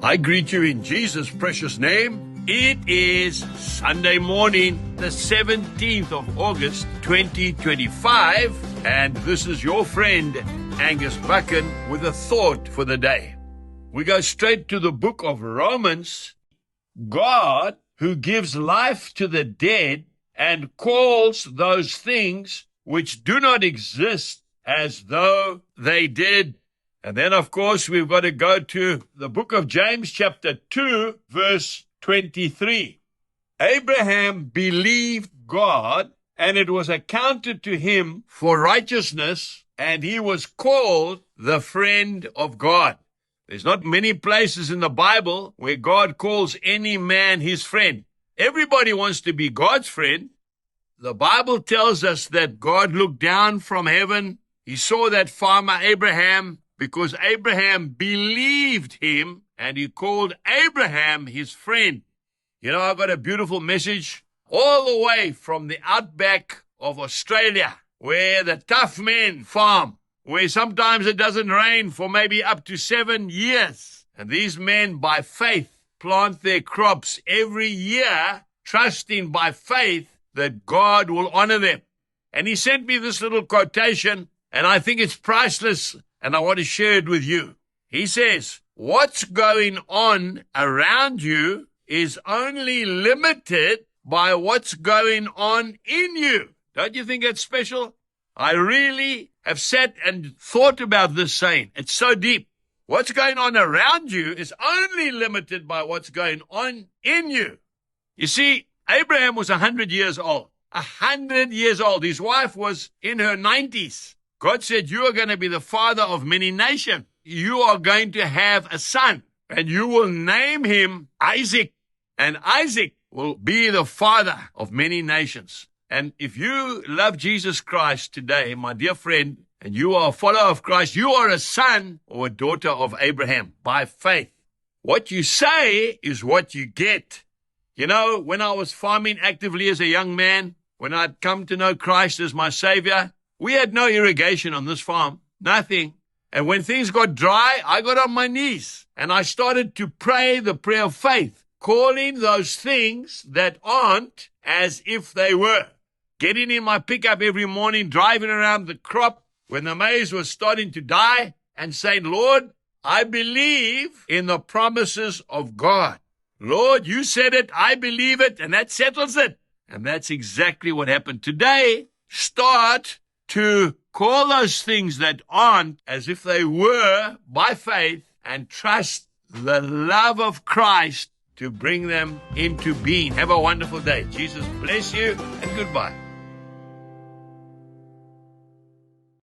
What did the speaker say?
I greet you in Jesus' precious name. It is Sunday morning, the 17th of August, 2025, and this is your friend, Angus Buchan, with a thought for the day. We go straight to the book of Romans. God, who gives life to the dead and calls those things which do not exist as though they did. And then, of course, we've got to go to the book of James, chapter 2, verse 23. Abraham believed God, and it was accounted to him for righteousness, and he was called the friend of God. There's not many places in the Bible where God calls any man his friend. Everybody wants to be God's friend. The Bible tells us that God looked down from heaven. He saw that farmer Abraham, because Abraham believed him, and he called Abraham his friend. You know, I've got a beautiful message all the way from the outback of Australia, where the tough men farm, where sometimes it doesn't rain for maybe up to 7 years. And these men, by faith, plant their crops every year, trusting by faith that God will honor them. And he sent me this little quotation, and I think it's priceless, and I want to share it with you. He says, what's going on around you is only limited by what's going on in you. Don't you think that's special? I really have sat and thought about this saying. It's so deep. What's going on around you is only limited by what's going on in you. You see, Abraham was 100 years old. 100 years old. His wife was in her 90s. God said, you are going to be the father of many nations. You are going to have a son, and you will name him Isaac. And Isaac will be the father of many nations. And if you love Jesus Christ today, my dear friend, and you are a follower of Christ, you are a son or a daughter of Abraham by faith. What you say is what you get. You know, when I was farming actively as a young man, when I'd come to know Christ as my Savior, we had no irrigation on this farm, nothing. And when things got dry, I got on my knees and I started to pray the prayer of faith, calling those things that aren't as if they were. Getting in my pickup every morning, driving around the crop when the maize was starting to die and saying, Lord, I believe in the promises of God. Lord, you said it, I believe it, and that settles it. And that's exactly what happened today. Start to call those things that aren't as if they were by faith and trust the love of Christ to bring them into being. Have a wonderful day. Jesus bless you, and goodbye.